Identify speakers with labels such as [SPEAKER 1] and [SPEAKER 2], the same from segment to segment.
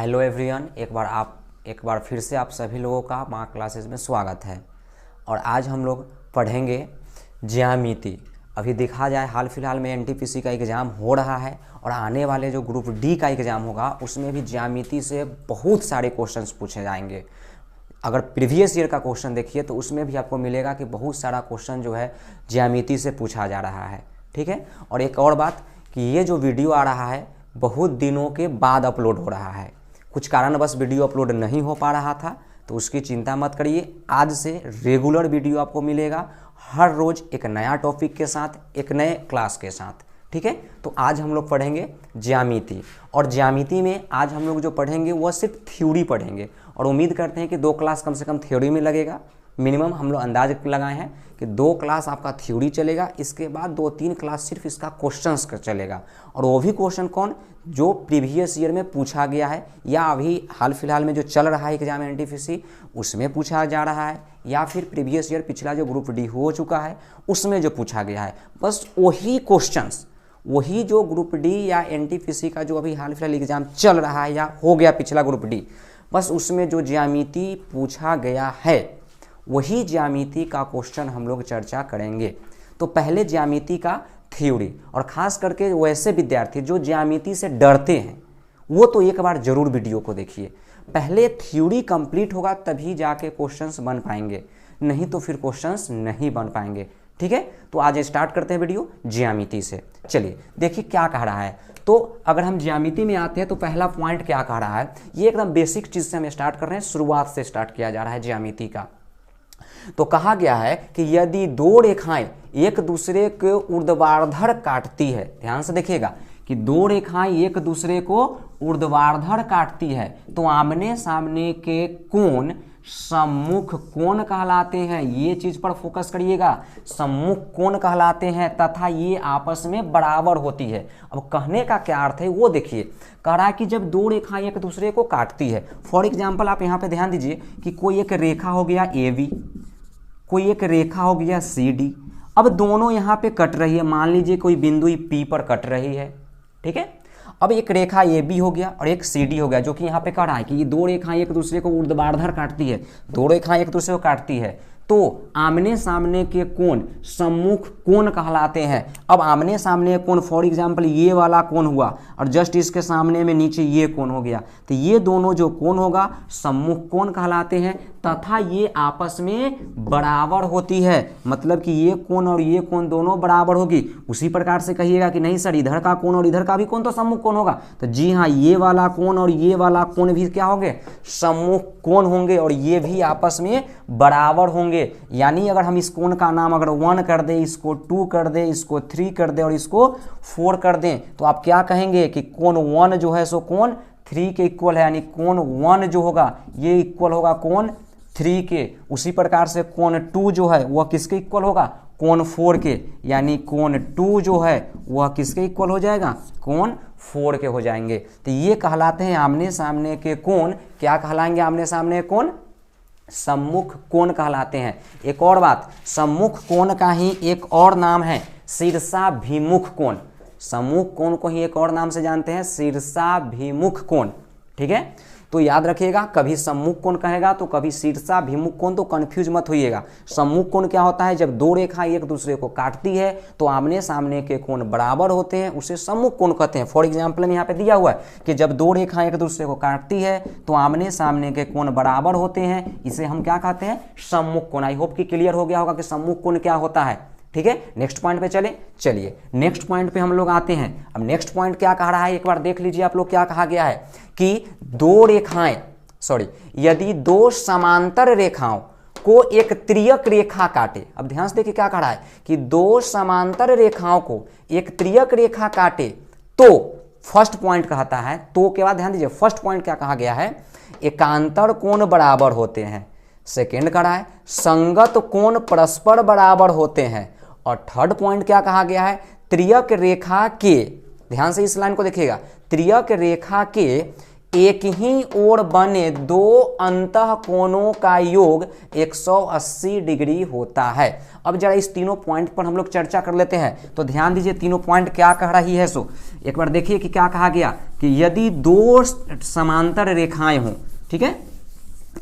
[SPEAKER 1] Hello everyone, एक बार फिर से आप सभी लोगों का माँ क्लासेस में स्वागत है। और आज हम लोग पढ़ेंगे ज्यामिति। अभी देखा जाए हाल फिलहाल में एनटीपीसी का एग्ज़ाम हो रहा है और आने वाले जो ग्रुप डी का एग्ज़ाम होगा उसमें भी ज्यामिति से बहुत सारे क्वेश्चंस पूछे जाएंगे। अगर प्रीवियस ईयर का क्वेश्चन देखिए तो उसमें भी आपको मिलेगा कि बहुत सारा क्वेश्चन जो है ज्यामिति से पूछा जा रहा है। ठीक है। और एक और बात कि ये जो वीडियो आ रहा है बहुत दिनों के बाद अपलोड हो रहा है। कुछ कारणवश वीडियो अपलोड नहीं हो पा रहा था तो उसकी चिंता मत करिए। आज से रेगुलर वीडियो आपको मिलेगा, हर रोज़ एक नया टॉपिक के साथ, एक नए क्लास के साथ। ठीक है। तो आज हम लोग पढ़ेंगे ज्यामिति, और ज्यामिति में आज हम लोग जो पढ़ेंगे वह सिर्फ थ्योरी पढ़ेंगे। और उम्मीद करते हैं कि 2 क्लास कम से कम थ्योरी में लगेगा। मिनिमम हम लोग अंदाज लगाए हैं कि 2 क्लास आपका थ्योरी चलेगा, इसके बाद 2-3 क्लास सिर्फ इसका क्वेश्चंस का चलेगा। और वो भी क्वेश्चन कौन, जो प्रीवियस ईयर में पूछा गया है या अभी हाल फिलहाल में जो चल रहा है एग्जाम एनटीपीसी उसमें पूछा जा रहा है, या फिर प्रीवियस ईयर पिछला जो ग्रुप डी हो चुका है उसमें जो पूछा गया है। बस वही क्वेश्चंस, वही जो ग्रुप डी या एनटीपीसी का जो अभी हाल फिलहाल एग्जाम चल रहा है या हो गया पिछला ग्रुप डी, बस उसमें जो ज्यामिति पूछा गया है वही ज्यामिति का क्वेश्चन हम लोग चर्चा करेंगे। तो पहले ज्यामिति का थ्योरी, और ख़ास करके वैसे विद्यार्थी जो ज्यामिति से डरते हैं वो तो एक बार ज़रूर वीडियो को देखिए। पहले थ्योरी कंप्लीट होगा तभी जाके क्वेश्चंस बन पाएंगे, नहीं तो फिर क्वेश्चंस नहीं बन पाएंगे। ठीक है। तो आज स्टार्ट करते हैं वीडियो ज्यामिति से। चलिए देखिए क्या कह रहा है। तो अगर हम ज्यामिति में आते हैं तो पहला पॉइंट क्या कह रहा है, ये एकदम बेसिक चीज़ से हम स्टार्ट कर रहे हैं, शुरुआत से स्टार्ट किया जा रहा है ज्यामिति का। तो कहा गया है कि यदि 2 रेखाएं एक दूसरे को ऊर्ध्वाधर काटती है, ध्यान से देखिएगा कि 2 रेखाएं एक दूसरे को ऊर्ध्वाधर काटती है तो आमने सामने के कोण सम्मुख कोण कहलाते हैं। ये चीज पर फोकस करिएगा, सम्मुख कोण कहलाते हैं तथा ये आपस में बराबर होती है। अब कहने का क्या अर्थ है वो देखिए। कह रहा है कि जब 2 रेखाएं एक दूसरे को काटती है, फॉर एग्जाम्पल आप यहाँ पे ध्यान दीजिए कि कोई एक रेखा हो गया AB, कोई एक रेखा हो गया CD। अब दोनों यहाँ पे कट रही है, मान लीजिए कोई बिंदु P पर कट रही है। ठीक है। अब एक रेखा AB हो गया और एक CD हो गया, जो कि यहाँ पे कह रहा है कि ये 2 रेखाएं एक दूसरे को ऊर्ध्वाधर काटती है, 2 रेखाएं एक दूसरे को काटती है तो आमने सामने के कोण सम्मुख कोण कहलाते हैं। अब आमने सामने कोण फॉर एग्जांपल ये वाला कोण हुआ और जस्ट इसके सामने में नीचे ये कोण हो गया, तो ये दोनों जो कोण होगा सम्मुख कोण कहलाते हैं तथा ये आपस में बराबर होती है। मतलब कि ये कोण और ये कोण दोनों बराबर होगी। उसी प्रकार से कहिएगा कि नहीं सर इधर का कोण और इधर का भी कोण तो सम्मुख कोण होगा, तो जी हाँ, ये वाला कोण और ये वाला कोण भी क्या होंगे, सम्मुख कोण होंगे और ये भी आपस में बराबर होंगे। यानी अगर हम इस कोण का नाम अगर 1 कर दें, इसको 2 कर दें, इसको 3 कर दें और इसको 4 कर दें तो आप क्या कहेंगे कि कोण 1 जो है सो कोण 3 के इक्वल है। यानी कोण 1 जो होगा ये इक्वल होगा कोण 3 के। उसी प्रकार से कोण 2 जो है वह किसके इक्वल होगा, कोण 4 के। यानी कोण 2 जो है वह किसके इक्वल हो जाएगा, कोण 4 के हो जाएंगे। तो ये कहलाते हैं आमने सामने के कोण। क्या कहलाएंगे आमने सामने कोण, सम्मुख कोण कहलाते हैं। एक और बात, सम्मुख कोण का ही एक और नाम है शीर्षाभिमुख कोण। सम्मुख कोण को ही एक और नाम से जानते हैं शीर्षाभिमुख कोण। ठीक है। तो याद रखिएगा, कभी सम्मुख कोण कहेगा तो कभी शीर्षाभिमुख कोण, तो कंफ्यूज मत होइएगा। सम्मुख कोण क्या होता है, जब 2 रेखाएं एक दूसरे को काटती है तो आमने सामने के कोण बराबर होते हैं, उसे सम्मुख कोण कहते हैं। फॉर एग्जांपल में यहाँ पे दिया हुआ है कि जब 2 रेखाएं एक दूसरे को काटती है तो आमने सामने के कोण बराबर होते हैं, इसे हम क्या कहते हैं, सम्मुख कोण। आई होप कि क्लियर हो गया होगा कि सम्मुख कोण क्या होता है। ठीक है। नेक्स्ट पॉइंट पे चलिए नेक्स्ट पॉइंट पे हम लोग आते हैं। अब नेक्स्ट पॉइंट क्या कह रहा है, एक बार देख लीजिए आप लोग। क्या कहा गया है कि 2 रेखाएं यदि 2 समांतर रेखाओं को एक त्रियक रेखा काटे। अब ध्यान से देखिए क्या कह रहा है कि 2 समांतर रेखाओं को एक त्रियक रेखा काटे तो फर्स्ट पॉइंट कहता है, तो के बाद ध्यान दीजिए फर्स्ट पॉइंट क्या कहा गया है, एकांतर कोण बराबर होते हैं। सेकेंड कह रहा है संगत कोण परस्पर बराबर होते हैं। और थर्ड पॉइंट क्या कहा गया है, त्रियक रेखा के, ध्यान से इस लाइन को देखिएगा, त्रियक रेखा के एक ही ओर बने दो अंतः कोणों का योग 180 डिग्री होता है। अब जरा इस तीनों पॉइंट पर हम लोग चर्चा कर लेते हैं। तो ध्यान दीजिए तीनों पॉइंट क्या कह रही है। सो एक बार देखिए कि क्या कहा गया कि यदि दो समांतर रेखाएं हों, ठीक है।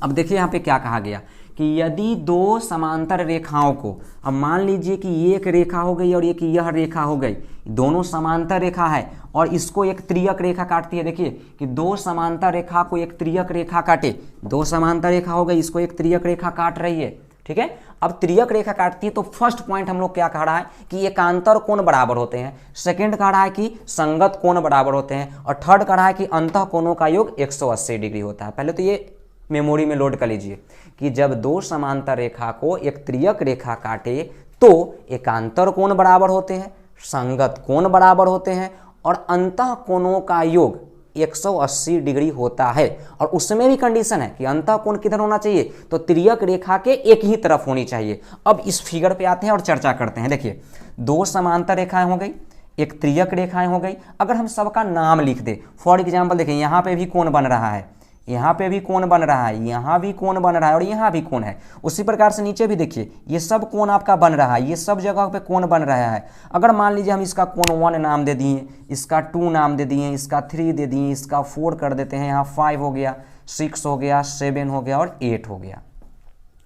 [SPEAKER 1] अब देखिए यहाँ पे क्या कहा गया कि यदि दो समांतर रेखाओं को, अब मान लीजिए कि ये एक रेखा हो गई और एक यह रेखा हो गई, दोनों समांतर रेखा है और इसको एक त्रियक रेखा काटती है। देखिए कि दो समांतर रेखा को एक त्रियक रेखा काटे, दो समांतर रेखा हो गई, इसको एक त्रियक रेखा काट रही है, ठीक है। अब त्रियक रेखा काटती है तो फर्स्ट पॉइंट हम लोग क्या कह रहा है कि एकांतर कोण बराबर होते हैं, सेकंड कह रहा है कि संगत कोण बराबर होते हैं और थर्ड कह रहा है कि अंतः कोणों का योग 180 डिग्री होता है। पहले तो ये मेमोरी में लोड कर लीजिए कि जब दो समांतर रेखा को एक त्रियक रेखा काटे तो एकांतर कोण बराबर होते हैं, संगत कोण बराबर होते हैं और अंतः कोणों का योग 180 डिग्री होता है। और उसमें भी कंडीशन है कि अंतः कोण किधर होना चाहिए, तो त्रियक रेखा के एक ही तरफ होनी चाहिए। अब इस फिगर पे आते हैं और चर्चा करते हैं। देखिए दो समांतर रेखाएं हो गई, एक त्रियक रेखाएं हो गई। अगर हम सबका नाम लिख दे, फॉर एग्जाम्पल देखिए यहाँ पे भी कोण बन रहा है, यहाँ पे भी कोण बन रहा है, यहाँ भी कोण बन रहा है और यहाँ भी कोण है। उसी प्रकार से नीचे भी देखिए ये सब कोण आपका बन रहा है, ये सब जगह पे कोण बन रहा है। अगर मान लीजिए हम इसका कोण 1 नाम दे दिए, इसका 2 नाम दे दिए, इसका 3 दे दिए, इसका 4 कर देते हैं, यहाँ 5 हो गया, 6 हो गया, 7 हो गया और 8 हो गया,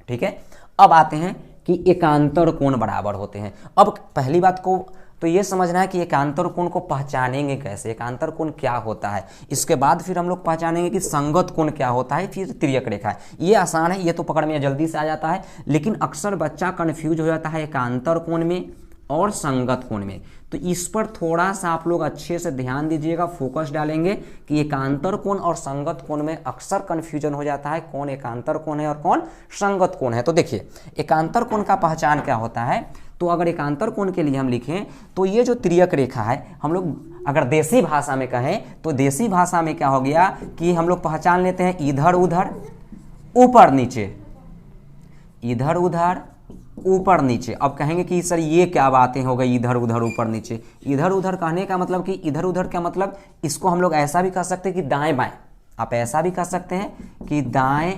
[SPEAKER 1] ठीक है। अब आते हैं कि एकांतर कोण बराबर होते हैं। अब पहली बात को तो ये समझना है कि एकांतर कोण को पहचानेंगे कैसे, एकांतर कोण क्या होता है। इसके बाद फिर हम लोग पहचानेंगे कि संगत कोण क्या होता है, फिर त्रियक रेखा है। ये आसान है, ये तो पकड़ में जल्दी से आ जाता है, लेकिन अक्सर बच्चा कन्फ्यूज हो जाता है एकांतर कोण में और संगत कोण में। तो इस पर थोड़ा सा आप लोग अच्छे से ध्यान दीजिएगा, फोकस डालेंगे कि एकांतर कोण और संगत कोण में अक्सर कन्फ्यूजन हो जाता है, कौन एकांतर कोण है और कौन संगत कोण है। तो देखिए एकांतर कोण का पहचान क्या होता है। तो अगर एकांतर कोण के लिए हम लिखें तो ये जो त्रियक रेखा है, हम लोग अगर देसी भाषा में कहें तो देसी भाषा में क्या हो गया कि हम लोग पहचान लेते हैं इधर उधर ऊपर नीचे, इधर उधर ऊपर नीचे। अब कहेंगे कि सर ये क्या बातें हो गई इधर उधर ऊपर नीचे। इधर उधर कहने का मतलब कि इधर उधर क्या मतलब, इसको हम लोग ऐसा भी कह सकते हैं कि दाएं बाएं। आप ऐसा भी कह सकते हैं कि दाएं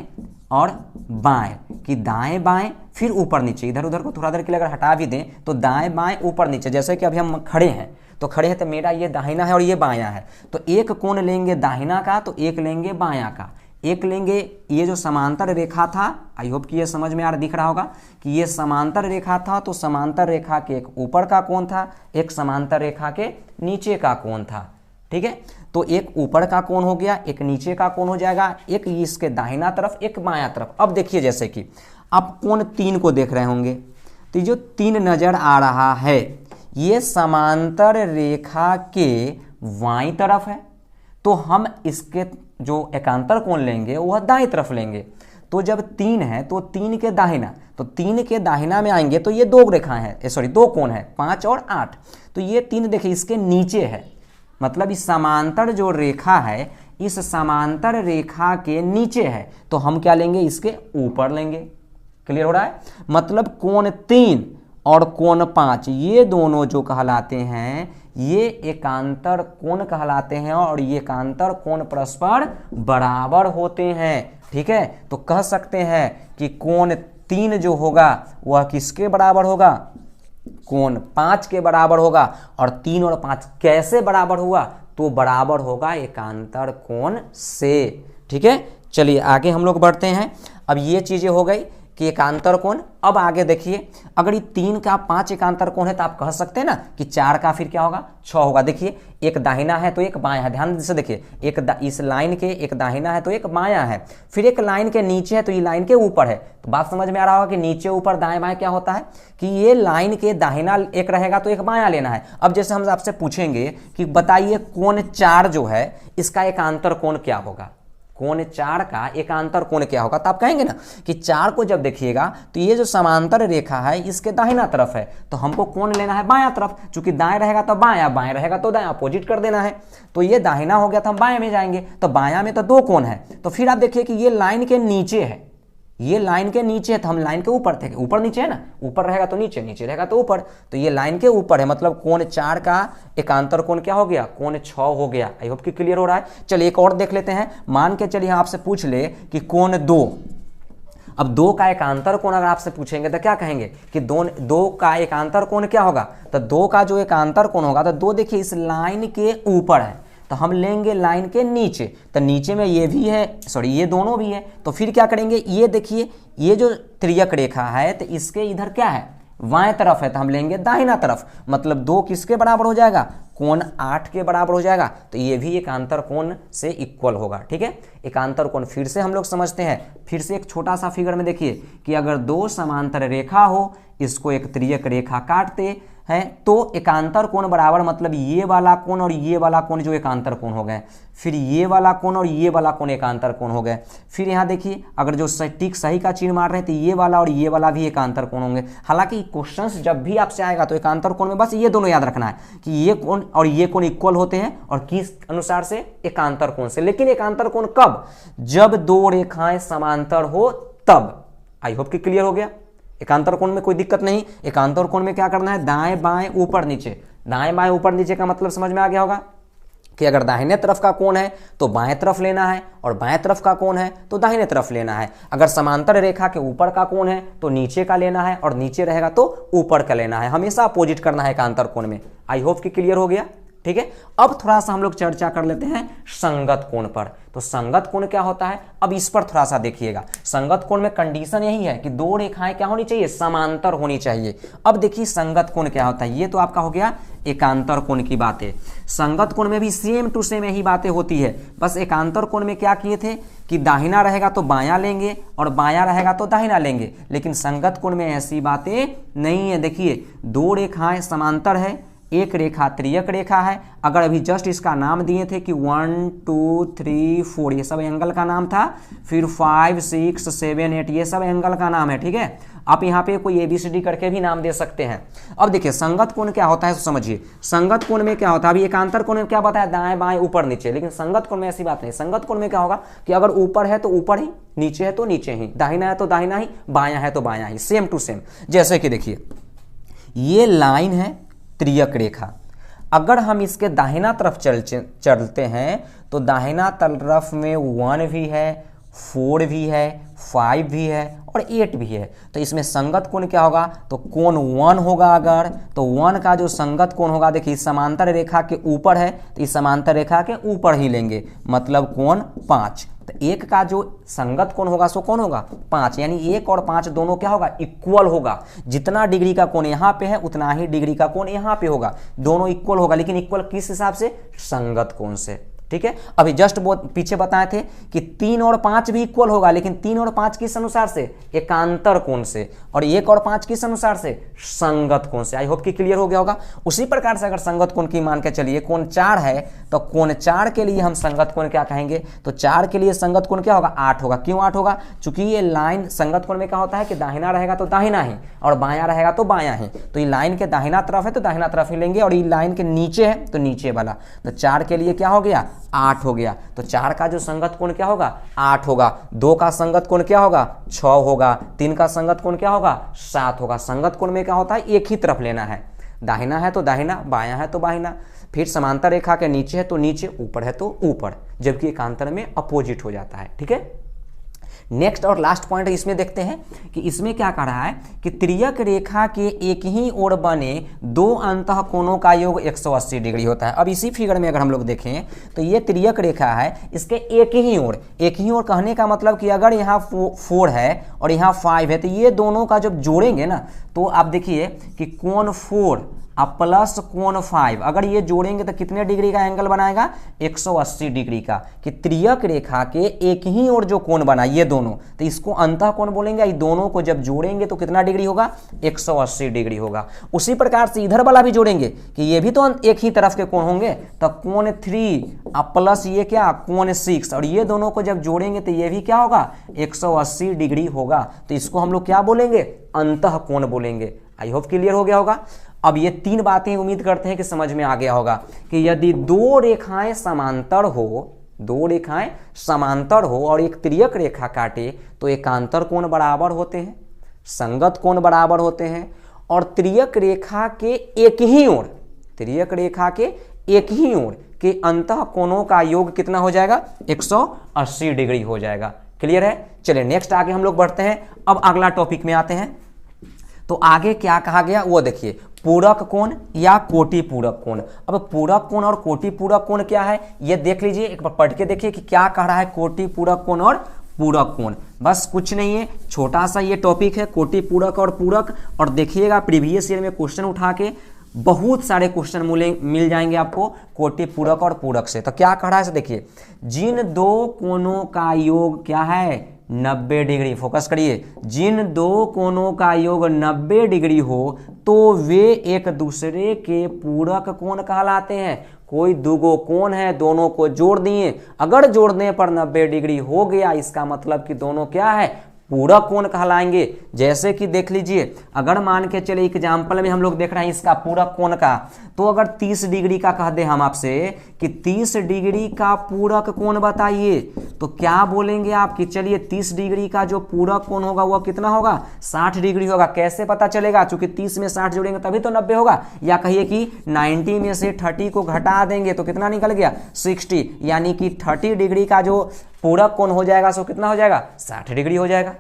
[SPEAKER 1] और बाएं, कि दाएं बाएं फिर ऊपर नीचे। इधर उधर को थोड़ा देर के लिए अगर हटा भी दें तो दाएं बाएं ऊपर नीचे। जैसे कि अभी हम खड़े हैं तो खड़े हैं तो मेरा ये दाहिना है और ये बायां है, तो एक कोण लेंगे दाहिना का तो एक लेंगे बायां का, एक लेंगे ये जो समांतर रेखा था। आई होप कि ये समझ में आ रहा दिख रहा होगा कि ये समांतर रेखा था, तो समांतर रेखा के एक ऊपर का कोण था, एक समांतर रेखा के नीचे का कोण था, ठीक है। तो एक ऊपर का कोण हो गया, एक नीचे का कोण हो जाएगा, एक इसके दाहिना तरफ एक बायां तरफ। अब देखिए जैसे कि आप कोण 3 को देख रहे होंगे, तो जो 3 नजर आ रहा है ये समांतर रेखा के बाईं तरफ है, तो हम इसके जो एकांतर कोण लेंगे वह दाईं तरफ लेंगे। तो जब 3 है तो 3 के दाहिना, तो 3 के दाहिना में आएंगे तो ये 2 रेखाएं हैं, सॉरी 2 कोण है, 5 और 8। तो ये 3 देखिए इसके नीचे है, मतलब इस समांतर जो रेखा है इस समांतर रेखा के नीचे है, तो हम क्या लेंगे इसके ऊपर लेंगे। क्लियर हो रहा है। मतलब कोण 3 और कोण 5 ये दोनों जो कहलाते हैं ये एकांतर कोण कहलाते हैं और ये एकांतर कोण परस्पर बराबर होते हैं, ठीक है। तो कह सकते हैं कि कोण 3 जो होगा वह किसके बराबर होगा, कोण 5 के बराबर होगा। और 3 और 5 कैसे बराबर हुआ, तो बराबर होगा एकांतर कोण से, ठीक है। चलिए आगे हम लोग बढ़ते हैं। अब ये चीजें हो गई कि एकांतर कोण। अब आगे देखिए अगर ये 3 का 5 एकांतर कोण है तो आप कह सकते हैं ना कि 4 का फिर क्या होगा 6 होगा। देखिए एक दाहिना है तो एक बायां है, ध्यान से देखिए एक इस लाइन के एक दाहिना है तो एक बायां है, फिर एक लाइन के नीचे है तो ये लाइन के ऊपर है। तो बात समझ में आ रहा होगा कि नीचे ऊपर दाएं बाएं क्या होता है कि ये लाइन के दाहिना एक रहेगा तो एक बायां लेना है। अब जैसे हम आपसे पूछेंगे कि बताइए कोण 4 जो है इसका एकांतर कोण क्या होगा, कोण 4 का एकांतर कोण क्या होगा, तो आप कहेंगे ना कि 4 को जब देखिएगा तो ये जो समांतर रेखा है इसके दाहिना तरफ है, तो हमको कोण लेना है बायां तरफ। चूंकि दाएं रहेगा तो बायां, बाएं रहेगा तो दाएं, अपोजिट कर देना है। तो ये दाहिना हो गया तो हम बाएं में जाएंगे, तो बायां में तो 2 कोण है। तो फिर आप देखिए कि ये लाइन के नीचे है, ये लाइन के नीचे है तो हम लाइन के ऊपर थे, ऊपर नीचे है ना, ऊपर रहेगा तो नीचे, नीचे रहेगा तो ऊपर, तो ये लाइन के ऊपर है, मतलब कोण 4 का एकांतर कोण क्या हो गया, कोण 6 हो गया। आई होप कि क्लियर हो रहा है। चलिए एक और देख लेते हैं। मान के चलिए आपसे पूछ ले कि कोण 2, अब 2 का एकांतर कोण अगर आपसे पूछेंगे तो क्या कहेंगे कि 2 का एकांतर कोण क्या होगा, तो 2 का जो एकांतर कोण होगा, तो 2 देखिए इस लाइन के ऊपर है तो हम लेंगे लाइन के नीचे, तो नीचे में ये भी है, सॉरी ये दोनों भी है, तो फिर क्या करेंगे, ये देखिए ये जो तिर्यक रेखा है तो इसके इधर क्या है, बाएं तरफ है, तो हम लेंगे दाहिना तरफ, मतलब 2 किसके बराबर हो जाएगा, कोण 8 के बराबर हो जाएगा, तो ये भी एकांतर कोण से इक्वल होगा। ठीक है, एकांतर कोण फिर से हम लोग समझते हैं। फिर से एक छोटा सा फिगर में देखिए कि अगर 2 समांतर रेखा हो, इसको एक तिर्यक रेखा काटते है तो एकांतर कोण बराबर, मतलब ये वाला कोण और ये वाला कोण जो एकांतर कोण हो गए, फिर ये वाला कोण और ये वाला कोण एकांतर कोण हो गए। फिर यहाँ देखिए अगर जो टिक सही का चिन्ह मार रहे हैं तो ये वाला और ये वाला भी एकांतर कोण होंगे। हालांकि क्वेश्चंस जब भी आपसे आएगा तो एकांतर कोण में बस ये दोनों याद रखना है कि ये कोण और ये कोण इक्वल होते हैं, और किस अनुसार से, एकांतर कोण से। लेकिन एकांतर कोण कब, जब 2 रेखाएं समांतर हो तब। आई होप कि क्लियर हो गया। एकांतर कोण में कोई दिक्कत नहीं। एकांतर कोण में क्या करना है, दाएं बाएं ऊपर नीचे। दाएं बाएं ऊपर नीचे का मतलब समझ में आ गया होगा कि अगर दाहिने तरफ का कोण है तो बाएं तरफ लेना है, और बाएं तरफ का कोण है तो दाहिने तरफ लेना है। अगर समांतर रेखा के ऊपर का कोण है तो नीचे का लेना है, और नीचे रहेगा तो ऊपर का लेना है। हमेशा अपोजिट करना है एकांतर कोण में। आई होप कि क्लियर हो गया। ठीक है, अब थोड़ा सा हम लोग चर्चा कर लेते हैं संगत कोण पर। तो संगत कोण क्या होता है, अब इस पर थोड़ा सा देखिएगा। संगत कोण में कंडीशन यही है कि 2 रेखाएं क्या होनी चाहिए, समांतर होनी चाहिए। अब देखिए संगत कोण क्या होता है, ये तो आपका हो गया एकांतर कोण की बातें। संगत कोण में भी सेम टू सेम यही बातें होती है, बस एकांतर कोण में क्या किए थे कि दाहिना रहेगा तो बायां लेंगे और बायां रहेगा तो दाहिना लेंगे, लेकिन संगत कोण में ऐसी बातें नहीं है। देखिए 2 रेखाएं समांतर है, एक रेखा तिर्यक रेखा है। अगर अभी जस्ट इसका नाम दिए थे कि 1 2 3 4 ये सब एंगल का नाम था, फिर 5 6 7 8 ये सब एंगल का नाम है। ठीक है, आप यहाँ पे कोई ABCD करके भी नाम दे सकते हैं। अब देखिए संगत कोण क्या होता है तो समझिए। संगत कोण में क्या होता है, अभी एकांतर कोण में क्या बताया, दाएं बाएं ऊपर नीचे, लेकिन संगत कोण में ऐसी बात नहीं। संगत कोण में क्या होगा कि अगर ऊपर है तो ऊपर ही, नीचे है तो नीचे ही, दाहिना है तो दाहिना ही, बायां है तो बायां ही, सेम टू सेम। जैसे कि देखिए ये लाइन है तिर्यक रेखा, अगर हम इसके दाहिना तरफ चलते हैं तो दाहिना तरफ में 1 भी है, 4 भी है, 5 भी है और 8 भी है। तो इसमें संगत कोण क्या होगा, तो कोण 1 होगा। अगर तो 1 का जो संगत कोण होगा, देखिए समांतर रेखा के ऊपर है तो इस समांतर रेखा के ऊपर ही लेंगे, मतलब कोण 5। तो 1 का जो संगत कोण होगा सो कौन होगा, 5, यानी 1 और 5 दोनों क्या होगा, इक्वल होगा। जितना डिग्री का कोण यहाँ पे है उतना ही डिग्री का कोण यहाँ पे होगा, दोनों इक्वल होगा। लेकिन इक्वल किस हिसाब से, संगत कोण से। ठीक है, अभी जस्ट पीछे बताए थे कि 3 और 5 भी इक्वल होगा, लेकिन 3 और 5 किस अनुसार से, एकांतर कोण से, और 1 और 5 किस अनुसार से, संगत कोण से। आई होप कि क्लियर हो गया होगा। उसी प्रकार से अगर संगत कोण की मान के चलिए कोण 4 है तो कोण 4 के लिए हम संगत कोण क्या कहेंगे, तो 4 के लिए संगत कोण क्या होगा, 8 होगा। क्यों 8 होगा, चूंकि ये लाइन संगत कोण में क्या होता है कि दाहिना रहेगा तो दाहिना ही और बायां रहेगा तो बायां ही। तो ये लाइन के दाहिना तरफ है तो दाहिना तरफ ही लेंगे, और ये लाइन के नीचे है तो नीचे वाला। तो 4 के लिए क्या हो गया, 8 हो गया। तो 4 का जो संगत कोण क्या होगा, 8 होगा। 2 का संगत कोण क्या होगा, 6 होगा। 3 का संगत कोण क्या होगा, 7 होगा। संगत कोण में क्या होता है, एक ही तरफ लेना है, दाहिना है तो दाहिना, बायां है तो बाहिना, फिर समांतर रेखा के नीचे है तो नीचे, ऊपर है तो ऊपर, जबकि एकांतर में अपोजिट हो जाता है। ठीक है, नेक्स्ट और लास्ट पॉइंट इसमें देखते हैं कि इसमें क्या कह रहा है कि तिर्यक रेखा के एक ही ओर बने 2 अंतः कोणों का योग 180 डिग्री होता है। अब इसी फिगर में अगर हम लोग देखें तो ये तिर्यक रेखा है, इसके एक ही ओर कहने का मतलब कि अगर यहाँ 4 है और यहाँ 5 है तो ये दोनों का जब जोड़ेंगे ना तो आप देखिए कि कोण 4 अब प्लस कोण 5, अगर ये जोड़ेंगे तो कितने डिग्री का एंगल बनाएगा, 180 डिग्री का। कि तिर्यक रेखा के एक ही ओर जो कोण बना ये दोनों, तो इसको अंतः कोण बोलेंगे। ये दोनों को जब जोड़ेंगे तो कितना डिग्री होगा, 180 डिग्री होगा। उसी प्रकार से इधर वाला भी जोड़ेंगे कि ये भी तो एक ही तरफ के कोण होंगे, तो कोण 3 अब प्लस ये क्या, कोण 6, और ये दोनों को जब जोड़ेंगे तो ये भी क्या होगा, 180 डिग्री होगा। तो इसको हम लोग क्या बोलेंगे, अंतः कोण बोलेंगे। आई होप क्लियर हो गया होगा। अब ये 3 बातें उम्मीद करते हैं कि समझ में आ गया होगा कि यदि 2 रेखाएं समांतर हो दो रेखाएं समांतर हो और एक तिर्यक रेखा काटे तो एकांतर कोण बराबर होते हैं, संगत कोण बराबर होते हैं। और तिर्यक रेखा के एक ही ओर, तिर्यक रेखा के एक ही ओर के अंतः कोणों का योग कितना हो जाएगा? 180 डिग्री हो जाएगा। क्लियर है? चलिए नेक्स्ट आगे हम लोग बढ़ते हैं। अब अगला टॉपिक में आते हैं। तो आगे क्या कहा गया वो देखिए, पूरक कोण या कोटि पूरक कोण। अब पूरक कोण और कोटि पूरक कोण क्या है ये देख लीजिए, एक बार पढ़ के देखिए कि क्या कह रहा है कोटि पूरक कोण और पूरक कोण। बस कुछ नहीं है, छोटा सा ये टॉपिक है, कोटि पूरक और पूरक। और देखिएगा प्रीवियस ईयर में क्वेश्चन उठा के बहुत सारे क्वेश्चन मिल जाएंगे आपको कोटि पूरक और पूरक से। तो क्या कह रहा है देखिए, जिन दो कोणों का योग क्या है? 90 डिग्री। फोकस करिए, जिन दो कोणों का योग 90 डिग्री हो तो वे एक दूसरे के पूरक कोण कहलाते हैं। कोई दुगो कोण है, दोनों को जोड़ दिए, अगर जोड़ने पर 90 डिग्री हो गया, इसका मतलब कि दोनों क्या है? पूरक कोण कहलाएंगे। जैसे कि देख लीजिए, अगर मान के चले एग्जाम्पल में हम लोग देख रहे हैं इसका पूरक कोण का, तो अगर 30 डिग्री का कह दे हम आपसे कि 30 डिग्री का पूरक कोण बताइए, तो क्या बोलेंगे आप कि चलिए 30 डिग्री का जो पूरक कोण होगा वो कितना होगा? 60 डिग्री होगा। कैसे पता चलेगा? चूंकि 30 में 60 जोड़ेंगे तभी तो 90 होगा। या कहिए कि 90 में से 30 को घटा देंगे तो कितना निकल गया? 60। यानी कि 30 डिग्री का जो पूरक कोण हो जाएगा सो कितना हो जाएगा? 60 डिग्री हो जाएगा।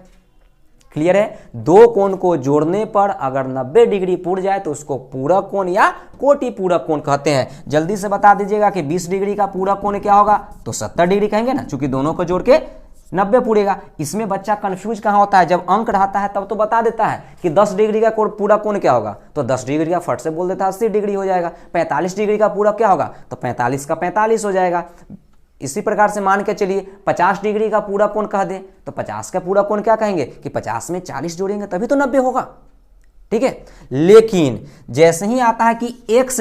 [SPEAKER 1] क्लियर है? दो कोण को जोड़ने पर अगर 90 डिग्री पूर जाए तो उसको पूरक कोण या कोटि पूरक कोण कहते हैं। जल्दी से बता दीजिएगा कि 20 डिग्री का पूरक कोण क्या होगा? तो 70 डिग्री कहेंगे ना, चूंकि दोनों को जोड़ के 90 पूरेगा। इसमें बच्चा कंफ्यूज कहाँ होता है? जब अंक रहता है तब तो बता देता है कि 10 डिग्री का पूरक कोण क्या होगा, तो 10 डिग्री का फट से बोल देता है 80 डिग्री हो जाएगा। 45 डिग्री का पूरक क्या होगा? तो 45 का 45 हो जाएगा। इसी प्रकार से मान के चलिए 50 डिग्री का पूरक कोण कह दें तो 50 का पूरक कोण क्या कहेंगे कि 50 में 40 जोड़ेंगे तभी तो 90 होगा। ठीक है? लेकिन जैसे ही आता है कि x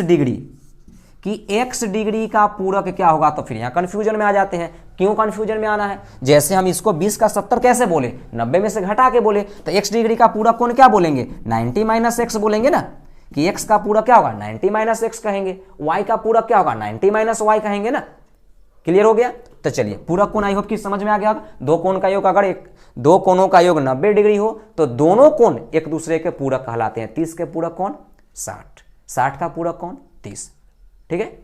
[SPEAKER 1] डिग्री का पूरक क्या होगा, तो फिर यहां कंफ्यूजन में आ जाते हैं। क्यों कंफ्यूजन में आना है? जैसे हम इसको 20 का 70 कैसे बोले? 90 में से घटा के बोले, तो x डिग्री का पूरक कोण क्या बोलेंगे? 90 माइनस x बोलेंगे ना, कि x का पूरक क्या होगा? 90 माइनस x कहेंगे। y का पूरक क्या होगा? 90 माइनस y कहेंगे ना। क्लियर हो गया? तो चलिए पूरक कोण आई होप कि समझ में आ गया। दो कोण का योग, अगर दो कोणों का योग 90 डिग्री हो तो दोनों कोण एक दूसरे के पूरक कहलाते हैं। 30 के पूरक कोण 60, 60 का पूरक कोण 30। ठीक है?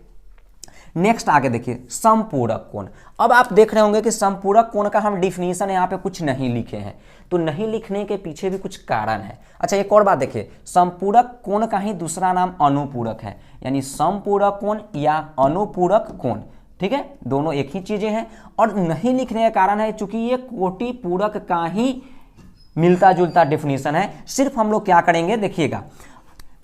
[SPEAKER 1] नेक्स्ट आगे देखिए, समपूरक कोण। अब आप देख रहे होंगे कि समपूरक कोण का हम डिफिनीशन यहाँ पे कुछ नहीं लिखे हैं, तो नहीं लिखने के पीछे भी कुछ कारण है। अच्छा एक और बात देखिए, समपूरक कोण का ही दूसरा नाम अनुपूरक है, यानी समपूरक कोण या अनुपूरक कोण। ठीक है? दोनों एक ही चीजें हैं। और नहीं लिखने का कारण है चूंकि ये कोटि पूरक का ही मिलता जुलता डिफिनीशन है। सिर्फ हम लोग क्या करेंगे देखिएगा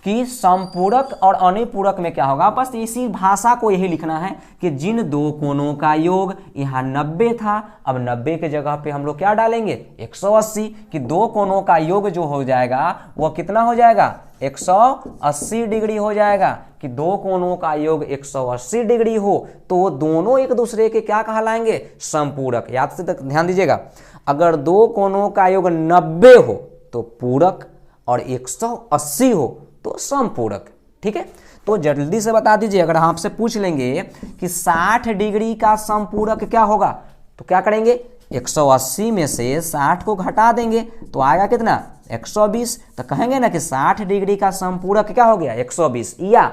[SPEAKER 1] कि समपूरक और अनुपूरक में क्या होगा, बस इसी भाषा को यही लिखना है कि जिन दो कोणों का योग यहाँ 90 था, अब 90 के जगह पे हम लोग क्या डालेंगे? 180, कि दो कोणों का योग जो हो जाएगा वो कितना हो जाएगा? 180 डिग्री हो जाएगा। कि दो कोणों का योग 180 डिग्री हो तो वो दोनों एक दूसरे के क्या कहलाएंगे? समपूरक। याद से ध्यान दीजिएगा, अगर दो कोणों का योग 90 हो तो पूरक और 180 हो तो समपूरक। ठीक है? तो जल्दी से बता दीजिए, अगर हम आपसे पूछ लेंगे कि 60 डिग्री का समपूरक क्या होगा, तो क्या करेंगे? 180 में से 60 को घटा देंगे तो आएगा कितना? 120। तो कहेंगे ना कि 60 डिग्री का समपूरक क्या हो गया? 120। या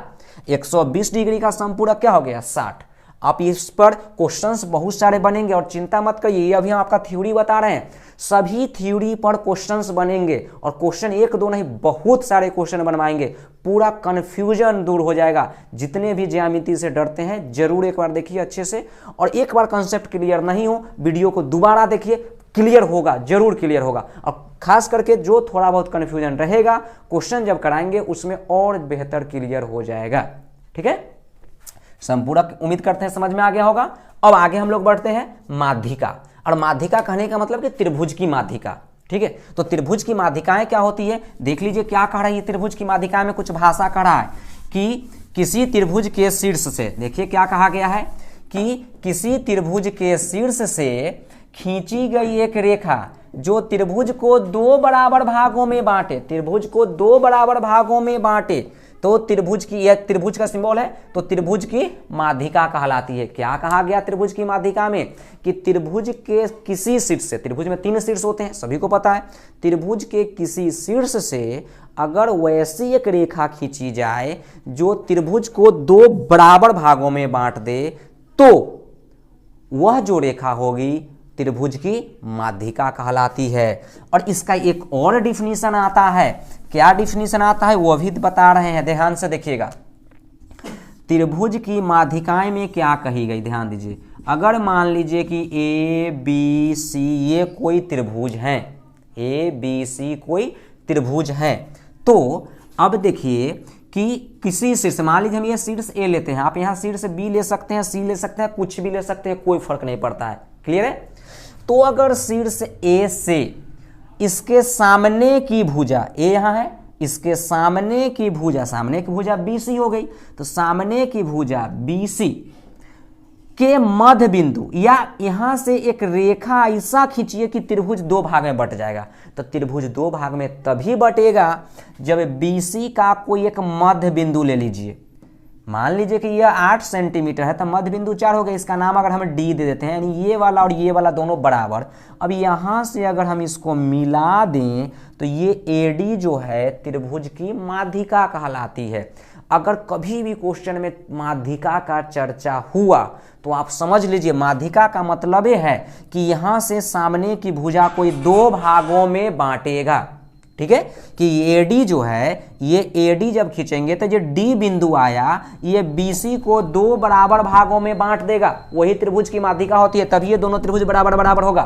[SPEAKER 1] 120 डिग्री का समपूरक क्या हो गया? 60। आप इस पर क्वेश्चंस बहुत सारे बनेंगे और चिंता मत करिए, ये अभी हम आपका थ्योरी बता रहे हैं। सभी थ्योरी पर क्वेश्चंस बनेंगे और क्वेश्चन एक दो नहीं बहुत सारे क्वेश्चन बनवाएंगे, पूरा कंफ्यूजन दूर हो जाएगा। जितने भी ज्यामिति से डरते हैं जरूर एक बार देखिए अच्छे से, और एक बार कंसेप्ट क्लियर नहीं हो वीडियो को दोबारा देखिए, क्लियर होगा, जरूर क्लियर होगा। और खास करके जो थोड़ा बहुत कंफ्यूजन रहेगा क्वेश्चन जब कराएंगे उसमें और बेहतर क्लियर हो जाएगा। ठीक है? संपूरक उम्मीद करते हैं समझ में आ गया होगा। अब आगे हम लोग बढ़ते हैं माध्यिका। और माध्यिका कहने का मतलब कि त्रिभुज की माध्यिका। ठीक है? तो त्रिभुज की माध्यिकाएं क्या होती है देख लीजिए, क्या कह रही है त्रिभुज की माध्यिका में, कुछ भाषा कह रहा है कि किसी त्रिभुज के शीर्ष से, देखिए क्या कहा गया है कि किसी त्रिभुज के शीर्ष से खींची गई एक रेखा जो त्रिभुज को दो बराबर भागों में बांटे, त्रिभुज को दो बराबर भागों में बांटे, तो त्रिभुज की, यह त्रिभुज का सिंबल है, तो त्रिभुज की माध्यिका कहलाती है। क्या कहा गया त्रिभुज की माध्यिका में? कि त्रिभुज के किसी शीर्ष से, त्रिभुज में 3 शीर्ष होते हैं, सभी को पता है, त्रिभुज के किसी शीर्ष से अगर वैसी एक रेखा खींची जाए जो त्रिभुज को 2 बराबर भागों में बांट दे, तो वह जो रेखा होगी त्रिभुज की माध्यिका कहलाती है। और इसका एक और डिफिनीशन आता है। क्या डिफिनीशन आता है वो भी बता रहे हैं, ध्यान से देखिएगा। त्रिभुज की माध्यिकाएं में क्या कही गई, ध्यान दीजिए। अगर मान लीजिए कि ए बी सी ये कोई त्रिभुज हैं, ए बी सी कोई त्रिभुज हैं, तो अब देखिए कि किसी शीर्ष, मान लीजिए हम ये शीर्ष ए लेते हैं, आप यहाँ शीर्ष बी ले सकते हैं, सी ले सकते हैं, कुछ भी ले सकते हैं, कोई फर्क नहीं पड़ता है। क्लियर है? तो अगर शीर्ष ए से इसके सामने की भुजा, ए यहाँ है, इसके सामने की भुजा बी सी हो गई, तो सामने की भुजा बी सी के मध्य बिंदु, या यहां से एक रेखा ऐसा खींचिए कि त्रिभुज 2 भाग में बट जाएगा। तो त्रिभुज 2 भाग में तभी बटेगा जब BC का कोई एक मध्य बिंदु ले लीजिए। मान लीजिए कि यह 8 सेंटीमीटर है, तो मध्य बिंदु 4 हो गया, इसका नाम अगर हम D दे देते हैं, यानी ये वाला और ये वाला दोनों बराबर। अब यहां से अगर हम इसको मिला दें तो ये AD जो है त्रिभुज की माध्यिका कहलाती है। अगर कभी भी क्वेश्चन में माध्यिका का चर्चा हुआ तो आप समझ लीजिए माध्यिका का मतलब ये है कि यहां से सामने की भुजा कोई 2 भागों में बांटेगा। ठीक है, कि AD जो है, ये AD जब खींचेंगे तो जो D बिंदु आया ये BC को 2 बराबर भागों में बांट देगा, वही त्रिभुज की माध्यिका होती है, तभी ये दोनों त्रिभुज बराबर बराबर होगा।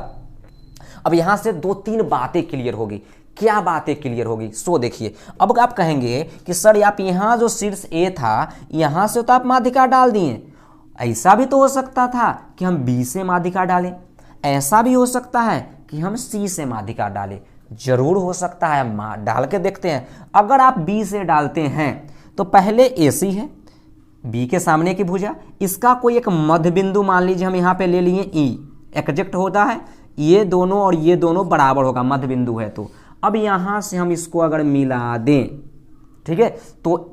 [SPEAKER 1] अब यहां से 2-3 बातें क्लियर होगी। क्या बातें क्लियर होगी? सो देखिए, अब आप कहेंगे कि सर आप यहाँ जो शीर्ष ए था यहाँ से तो आप माध्यिका डाल दिए, ऐसा भी तो हो सकता था कि हम बी से माध्यिका डालें, ऐसा भी हो सकता है कि हम सी से माध्यिका डालें। जरूर हो सकता है, डाल के देखते हैं। अगर आप बी से डालते हैं तो पहले ए सी है, बी के सामने की भुजा, इसका कोई एक मध्य बिंदु मान लीजिए हम यहाँ पे ले लिए ई, एग्जैक्ट होता है, ये दोनों और ये दोनों बराबर होगा, मध्य बिंदु है। तो अब यहां से हम इसको अगर मिला दें, ठीक है, तो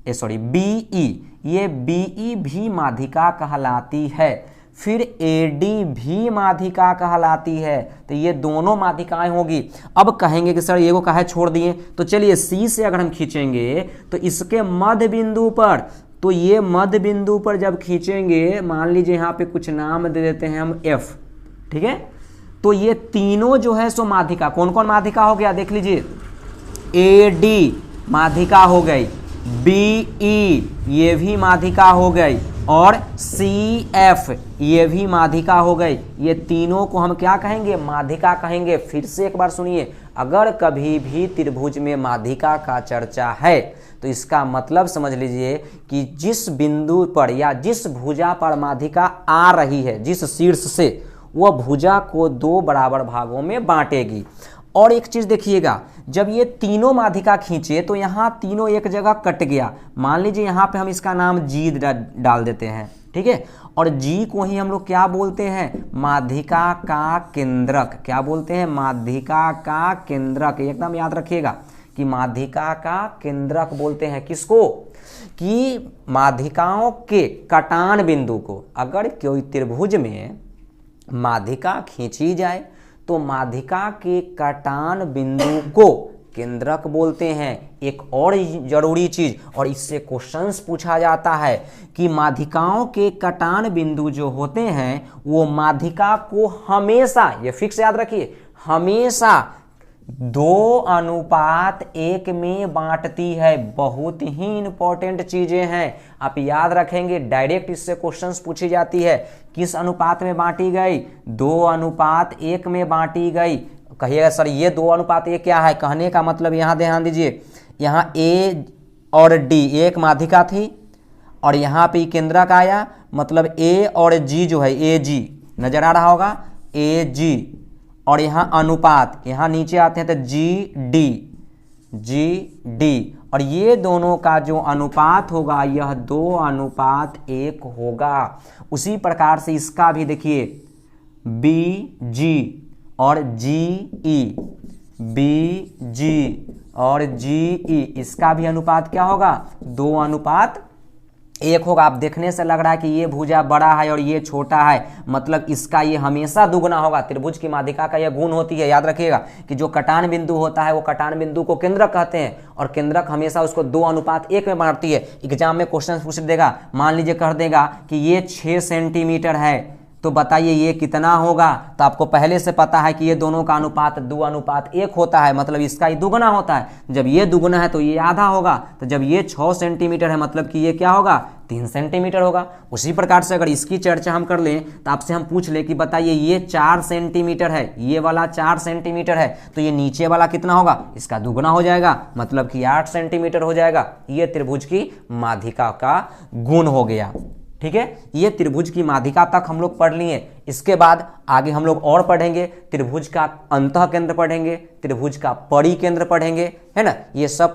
[SPEAKER 1] BE, ये BE भी माध्यिका कहलाती है, फिर AD भी माध्यिका कहलाती है, तो ये दोनों माध्यिकाएं होगी। अब कहेंगे कि सर ये को काहे छोड़ दिए, तो चलिए C से अगर हम खींचेंगे तो इसके मध्य बिंदु पर, तो ये मध्य बिंदु पर जब खींचेंगे, मान लीजिए यहाँ पे कुछ नाम दे देते हैं हम F, ठीक है, तो ये तीनों जो है सो माध्यिका, कौन कौन माध्यिका हो गया देख लीजिए। AD माध्यिका हो गई, BE ये भी माध्यिका हो गई, और CF ये भी माध्यिका हो गई। ये तीनों को हम क्या कहेंगे? माध्यिका कहेंगे। फिर से एक बार सुनिए, अगर कभी भी त्रिभुज में माध्यिका का चर्चा है तो इसका मतलब समझ लीजिए कि जिस बिंदु पर या जिस भुजा पर माध्यिका आ रही है, जिस शीर्ष से, वह भुजा को 2 बराबर भागों में बांटेगी। और एक चीज देखिएगा, जब ये तीनों माध्यिका खींचे तो यहाँ तीनों एक जगह कट गया। मान लीजिए यहाँ पे हम इसका नाम G डाल देते हैं, ठीक है, और G को ही हम लोग क्या बोलते हैं? माध्यिका का केंद्रक। क्या बोलते हैं? माध्यिका का केंद्रक। एकदम याद रखिएगा कि माध्यिका का केंद्रक बोलते हैं किसको? कि माध्यिकाओं के कटान बिंदु को। अगर कोई त्रिभुज में माध्यिका खींची जाए तो माध्यिका के कटान बिंदु को केंद्रक बोलते हैं। एक और जरूरी चीज, और इससे क्वेश्चंस पूछा जाता है कि माध्यिकाओं के कटान बिंदु जो होते हैं वो माध्यिका को हमेशा, ये फिक्स याद रखिए, हमेशा 2:1 में बांटती है। बहुत ही इंपॉर्टेंट चीजें हैं, आप याद रखेंगे, डायरेक्ट इससे क्वेश्चंस पूछी जाती है। किस अनुपात में बांटी गई? 2:1 में बांटी गई। कहिएगा सर ये 2:1 क्या है? कहने का मतलब यहाँ ध्यान दीजिए, यहाँ A और D एक माध्यिका थी और यहाँ पे केंद्रक आया, मतलब A और G जो है, AG नजर आ रहा होगा, AG, और यहाँ अनुपात, यहाँ नीचे आते हैं तो GD, और ये दोनों का जो अनुपात होगा यह 2:1 होगा। उसी प्रकार से इसका भी देखिए, BG और GE, बी जी और जी ई, इसका भी अनुपात क्या होगा 2:1 होगा। आप देखने से लग रहा है कि ये भुजा बड़ा है और ये छोटा है, मतलब इसका ये हमेशा दुगना होगा। त्रिभुज की माध्यिका का यह गुण होती है, याद रखिएगा कि जो कटान बिंदु होता है वो कटान बिंदु को केंद्रक कहते हैं और केंद्रक हमेशा उसको 2:1 में बांटती है। एग्जाम में क्वेश्चन पूछ देगा, मान लीजिए कह देगा कि ये 6 सेंटीमीटर है, तो बताइए ये कितना होगा। तो आपको पहले से पता है कि ये दोनों का अनुपात 2:1 होता है, मतलब इसका ही दुगना होता है। जब ये दुगना है तो ये आधा होगा, तो जब ये 6 सेंटीमीटर है मतलब कि ये क्या होगा 3 सेंटीमीटर होगा। उसी प्रकार से अगर इसकी चर्चा हम कर लें तो आपसे हम पूछ ले कि बताइए ये 4 सेंटीमीटर है, ये वाला 4 सेंटीमीटर है, तो ये नीचे वाला कितना होगा, इसका दुगना हो जाएगा, मतलब कि 8 सेंटीमीटर हो जाएगा। ये त्रिभुज की माध्यिका का गुण हो गया। ठीक है, ये त्रिभुज की माध्यिका तक हम लोग पढ़ लिए। इसके बाद आगे हम लोग और पढ़ेंगे, त्रिभुज का अंतः केंद्र पढ़ेंगे, त्रिभुज का परिकेंद्र पढ़ेंगे, है ना, ये सब